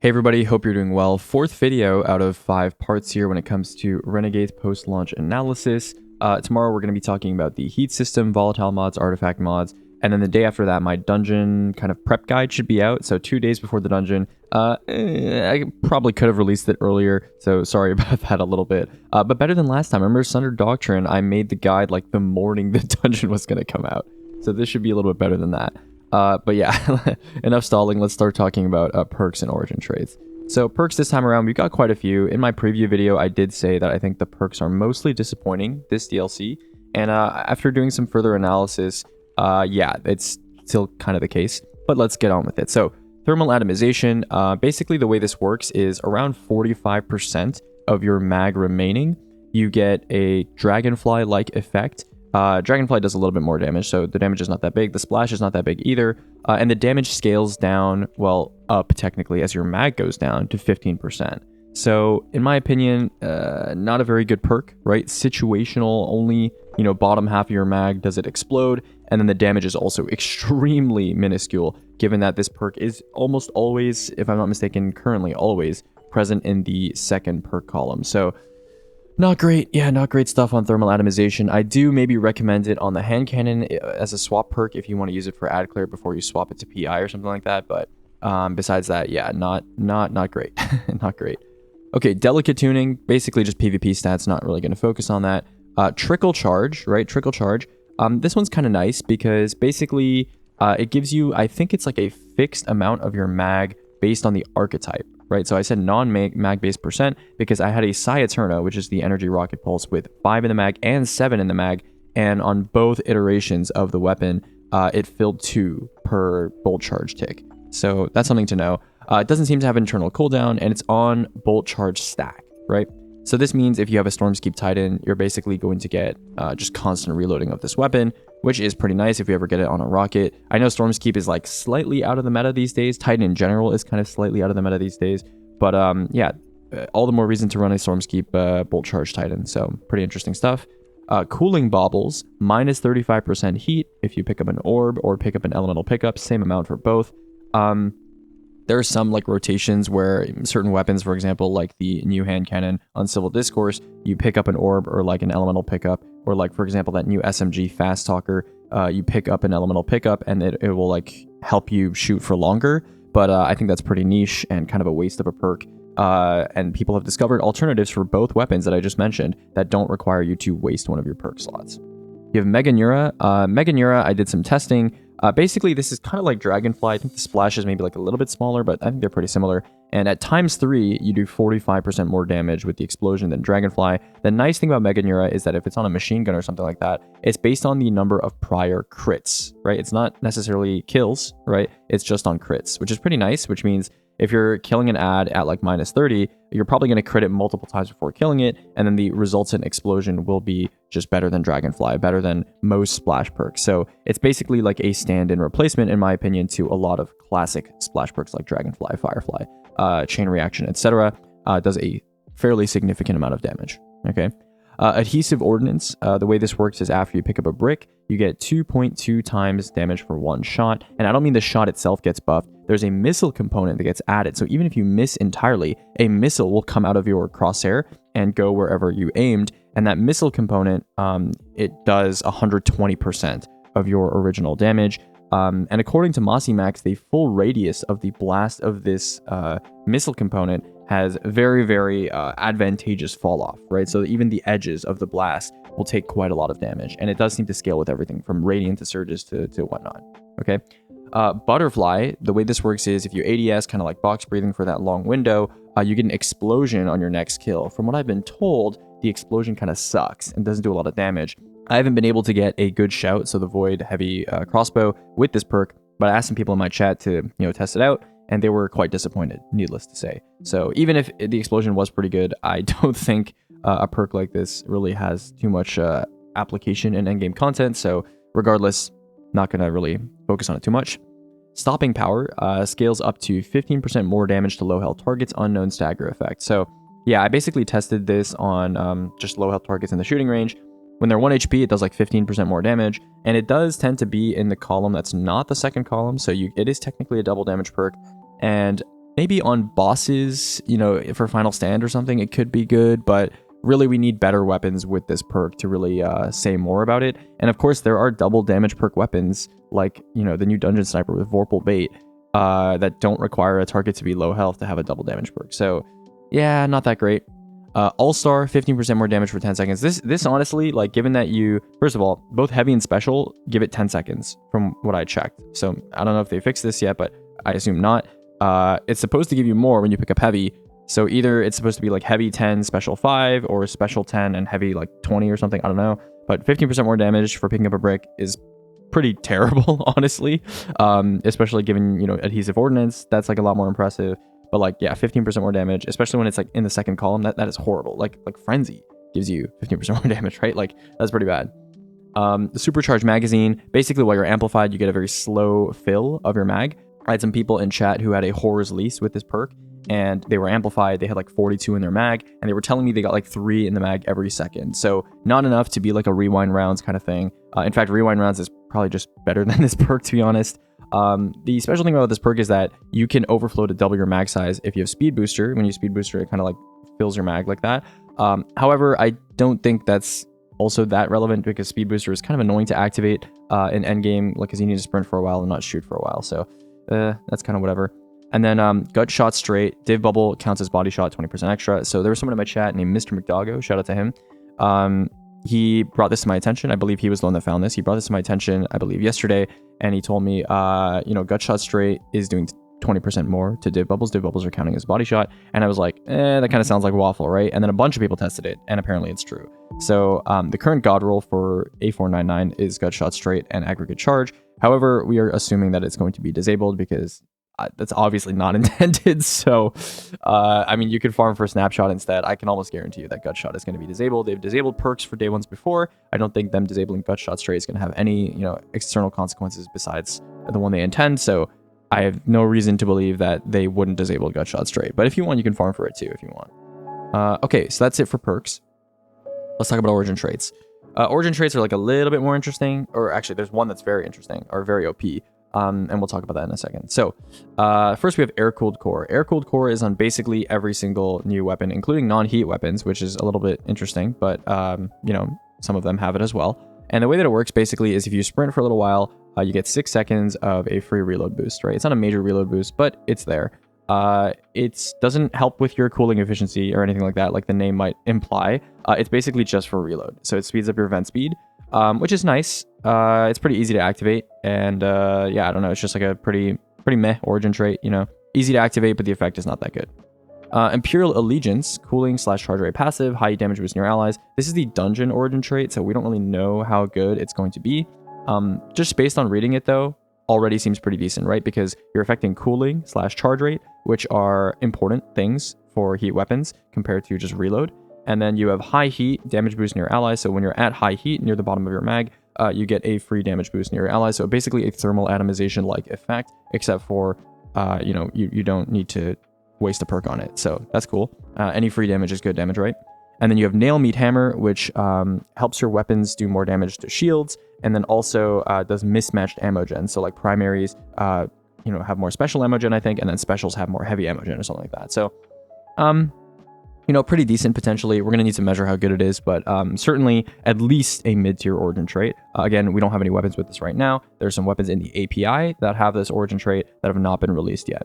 Hey everybody, hope you're doing well. Fourth video out of 5 parts here when it comes to Renegades post-launch analysis. Tomorrow we're going to be talking about the heat system, volatile mods, artifact mods, and then the day after that my dungeon kind of prep guide should be out. So 2 days before the dungeon. I probably could have released it earlier, so sorry about that a little bit. But better than last time. Remember Sunder Doctrine, I made the guide like the morning the dungeon was going to come out. So this should be a little bit better than that. But yeah, enough stalling. Let's start talking about perks and origin traits. So perks this time around, we've got quite a few. In my preview video, I did say that I think the perks are mostly disappointing this DLC. And after doing some further analysis, yeah, it's still kind of the case. But let's get on with it. So thermal atomization, basically the way this works is around 45% of your mag remaining, you get a dragonfly-like effect. Dragonfly does a little bit more damage, so the damage is not that big. The splash is not that big either. And the damage scales down, well, up technically as your mag goes down to 15%. So in my opinion, not a very good perk, right? Situational, only, bottom half of your mag does it explode. And then the damage is also extremely minuscule, given that this perk is almost always, if I'm not mistaken, currently always present in the second perk column. So not great. Yeah, not great stuff on thermal atomization. I do maybe recommend it on the hand cannon as a swap perk if you want to use it for ad clear before you swap it to PI or something like that. But besides that, yeah, not great. Not great. Okay, delicate tuning, basically just PvP stats, not really going to focus on that. Trickle Charge, right? Trickle Charge. This one's kind of nice because basically it gives you, I think it's like a fixed amount of your mag based on the archetype. Right, so I said non-mag based percent because I had a Sciaturna, which is the energy rocket pulse with 5 in the mag and 7 in the mag, and on both iterations of the weapon, it filled 2 per bolt charge tick. So that's something to know. It doesn't seem to have internal cooldown, and it's on bolt charge stack, right? So this means if you have a Stormskeep Titan, you're basically going to get just constant reloading of this weapon, which is pretty nice if you ever get it on a rocket. I know Stormskeep is like slightly out of the meta these days. Titan in general is kind of slightly out of the meta these days. But yeah, all the more reason to run a Stormskeep bolt charge Titan. So pretty interesting stuff. Cooling Baubles, minus 35% heat if you pick up an orb or pick up an elemental pickup. Same amount for both. There are some like rotations where certain weapons, for example, like the new hand cannon on Civil Discourse, you pick up an orb or like an elemental pickup, or like, for example, that new SMG Fast Talker, you pick up an elemental pickup and it will like help you shoot for longer. But I think that's pretty niche and kind of a waste of a perk. And people have discovered alternatives for both weapons that I just mentioned that don't require you to waste one of your perk slots. You have Meganeura. Meganeura, I did some testing. Basically, this is kind of like Dragonfly. I think the splash is maybe like a little bit smaller, but I think they're pretty similar. And at ×3, you do 45% more damage with the explosion than Dragonfly. The nice thing about Meganeura is that if it's on a machine gun or something like that, it's based on the number of prior crits, right? It's not necessarily kills, right? It's just on crits, which is pretty nice, which means if you're killing an ad at like -30, you're probably going to crit it multiple times before killing it, and then the resultant explosion will be just better than Dragonfly, better than most splash perks. So it's basically like a stand-in replacement, in my opinion, to a lot of classic splash perks like Dragonfly, Firefly, Chain Reaction, etc. Does a fairly significant amount of damage. Okay. Adhesive Ordinance, the way this works is after you pick up a brick, you get 2.2 times damage for 1 shot. And I don't mean the shot itself gets buffed. There's a missile component that gets added. So even if you miss entirely, a missile will come out of your crosshair and go wherever you aimed. And that missile component, it does 120% of your original damage. And according to Mossy Max, the full radius of the blast of this missile component has very, very advantageous fall off, right? So even the edges of the blast will take quite a lot of damage. And it does seem to scale with everything from radiant to surges to whatnot, okay? Butterfly, the way this works is if you ADS, kind of like box breathing for that long window, you get an explosion on your next kill. From what I've been told, the explosion kind of sucks and doesn't do a lot of damage. I haven't been able to get a good shout, so the Void Heavy Crossbow with this perk, but I asked some people in my chat to test it out, and they were quite disappointed, needless to say. So even if the explosion was pretty good, I don't think a perk like this really has too much application in endgame content, so regardless, not going to really focus on it too much. Stopping Power scales up to 15% more damage to low health targets, unknown stagger effect. So yeah, I basically tested this on just low health targets in the shooting range. When they're 1 HP, it does like 15% more damage, and it does tend to be in the column that's not the second column, so it is technically a double damage perk, and maybe on bosses, you know, for Final Stand or something, it could be good, but really we need better weapons with this perk to really say more about it. And of course, there are double damage perk weapons, like, you know, the new Dungeon Sniper with Vorpal Bait, that don't require a target to be low health to have a double damage perk. So yeah, not that great. All-Star, 15% more damage for 10 seconds. This honestly, like, given that you, first of all, both heavy and special give it 10 seconds from what I checked. So I don't know if they fixed this yet, but I assume not. It's supposed to give you more when you pick up heavy. So either it's supposed to be like heavy 10, special 5, or special 10 and heavy like 20 or something. I don't know. But 15% more damage for picking up a brick is pretty terrible, honestly. Especially given, you know, Adhesive Ordinance. That's like a lot more impressive. But like, yeah, 15% more damage, especially when it's like in the second column. That is horrible. Like Frenzy gives you 15% more damage, right? Like, that's pretty bad. The Supercharged Magazine, basically while you're amplified, you get a very slow fill of your mag. I had some people in chat who had a Horror's Lease with this perk, and they were amplified. They had like 42 in their mag, and they were telling me they got like 3 in the mag every second. So not enough to be like a rewind rounds kind of thing. In fact, rewind rounds is probably just better than this perk, to be honest. The special thing about this perk is that you can overflow to double your mag size if you have Speed Booster. When you Speed Booster, it kind of like fills your mag like that. However, I don't think that's also that relevant, because Speed Booster is kind of annoying to activate in Endgame, like, because you need to sprint for a while and not shoot for a while. So that's kind of whatever. And then Gutshot Straight, Div Bubble counts as body shot, 20% extra. So there was someone in my chat named Mr. McDoggo, shout out to him. He brought this to my attention. I believe he was the one that found this. He brought this to my attention, I believe, yesterday, and he told me, you know, Gutshot Straight is doing 20% more to Div Bubbles. Div Bubbles are counting as body shot. And I was like, that kind of sounds like waffle, right? And then a bunch of people tested it, and apparently it's true. So the current god roll for A499 is Gutshot Straight and Aggregate Charge. However, we are assuming that it's going to be disabled, because that's obviously not intended. So, I mean, you could farm for Snapshot instead. I can almost guarantee you that Gutshot is going to be disabled. They've disabled perks for day ones before. I don't think them disabling Gutshot Straight is going to have any, you know, external consequences besides the one they intend. So I have no reason to believe that they wouldn't disable Gutshot Straight. But if you want, you can farm for it too if you want. Okay, so that's it for perks. Let's talk about origin traits. Origin traits are like a little bit more interesting, or actually there's one that's very interesting, or very OP. And we'll talk about that in a second. So first we have Air-Cooled Core. Air-Cooled Core is on basically every single new weapon, including non-heat weapons, which is a little bit interesting, but you know, some of them have it as well. And the way that it works basically is if you sprint for a little while, you get 6 seconds of a free reload boost, right? It's not a major reload boost, but it's there. It doesn't help with your cooling efficiency or anything like that, like the name might imply. It's basically just for reload. So it speeds up your vent speed, which is nice. It's pretty easy to activate, and yeah, I don't know, it's just like a pretty meh origin trait, you know, easy to activate, but the effect is not that good. Imperial Allegiance, cooling / charge rate passive, high damage boost near allies. This is the dungeon origin trait, so we don't really know how good it's going to be. Just based on reading it though, already seems pretty decent, right? Because you're affecting cooling / charge rate, which are important things for heat weapons compared to just reload. And then you have high heat, damage boost near allies. So when you're at high heat near the bottom of your mag, you get a free damage boost near your allies. So basically a thermal atomization like effect, except for, you know, you don't need to waste a perk on it. So that's cool. Any free damage is good damage, right? And then you have Nail Meat Hammer, which helps your weapons do more damage to shields, and then also does mismatched ammo gen. So like primaries, you know, have more special ammo gen, I think, and then specials have more heavy ammo gen or something like that. So, you know, pretty decent potentially. We're going to need to measure how good it is, but certainly at least a mid-tier origin trait. Again, we don't have any weapons with this right now. There's some weapons in the API that have this origin trait that have not been released yet.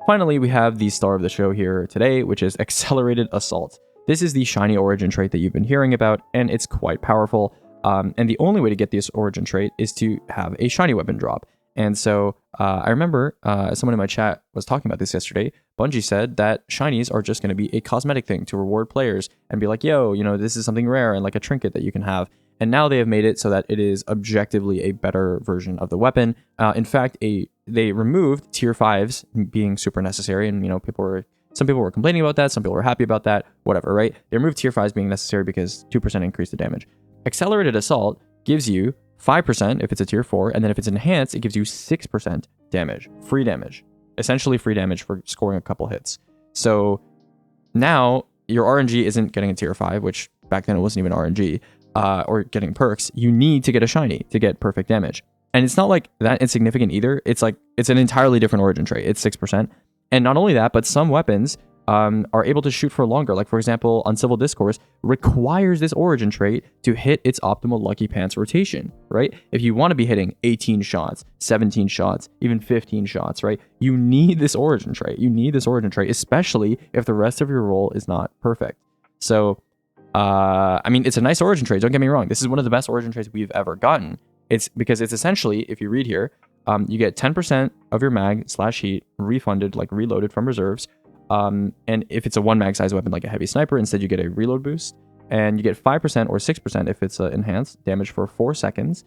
Finally, we have the star of the show here today, which is Accelerated Assault. This is the shiny origin trait that you've been hearing about, and it's quite powerful. And the only way to get this origin trait is to have a shiny weapon drop. And so I remember someone in my chat was talking about this yesterday. Bungie said that shinies are just going to be a cosmetic thing to reward players and be like, yo, you know, this is something rare and like a trinket that you can have. And now they have made it so that it is objectively a better version of the weapon. In fact, they removed tier 5s being super necessary, and you know, some people were complaining about that, some people were happy about that, whatever, right? They removed tier 5s being necessary because 2% increase the damage. Accelerated Assault gives you 5% if it's a tier 4, and then if it's enhanced, it gives you 6% damage, free damage, essentially free damage for scoring a couple hits. So now your RNG isn't getting a tier 5, which back then it wasn't even RNG, or getting perks. You need to get a shiny to get perfect damage. And it's not like that insignificant either. It's like, it's an entirely different origin trait. It's 6%. And not only that, but some weapons are able to shoot for longer. Like, for example, Uncivil Discourse requires this origin trait to hit its optimal Lucky Pants rotation, right? If you want to be hitting 18 shots, 17 shots, even 15 shots, right? You need this origin trait. You need this origin trait, especially if the rest of your roll is not perfect. So, I mean, it's a nice origin trait. Don't get me wrong. This is one of the best origin traits we've ever gotten. It's because it's essentially, if you read here, you get 10% of your mag/heat refunded, like reloaded from reserves. And if it's a 1 mag size weapon like a heavy sniper, instead you get a reload boost, and you get 5% or 6% if it's enhanced damage for 4 seconds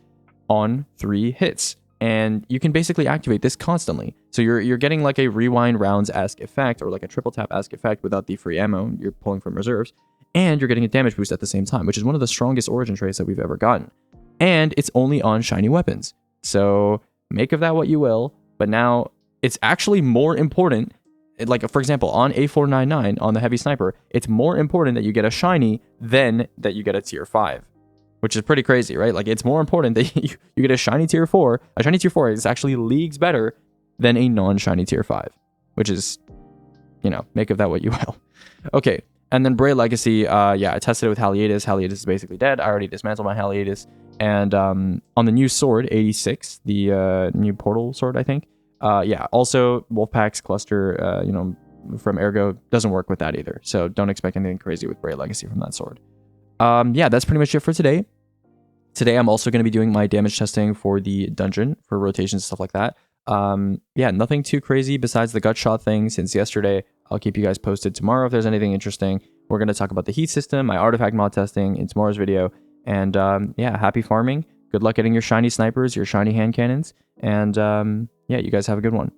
on 3 hits. And you can basically activate this constantly. So you're getting like a rewind rounds-esque effect, or like a triple tap-esque effect without the free ammo you're pulling from reserves, and you're getting a damage boost at the same time, which is one of the strongest origin traits that we've ever gotten. And it's only on shiny weapons. So make of that what you will, but now it's actually more important. Like, for example, on A499 on the heavy sniper, it's more important that you get a shiny than that you get a tier 5, which is pretty crazy, right? Like, it's more important that you get a shiny tier 4. A shiny tier 4 is actually leagues better than a non-shiny tier 5, which is, you know, make of that what you will. Okay, and then Bray Legacy, yeah, I tested it with Haliaetus. Haliaetus is basically dead. I already dismantled my Haliaetus. And on the new sword, 86, the new portal sword, I think, yeah, also Wolfpack's cluster, you know, from Ergo doesn't work with that either. So don't expect anything crazy with Bray Legacy from that sword. Yeah, that's pretty much it for today. Today, I'm also going to be doing my damage testing for the dungeon for rotations and stuff like that. Yeah, nothing too crazy besides the Gutshot thing since yesterday. I'll keep you guys posted tomorrow if there's anything interesting. We're going to talk about the heat system, my artifact mod testing in tomorrow's video. And yeah, happy farming. Good luck getting your shiny snipers, your shiny hand cannons. And yeah, you guys have a good one.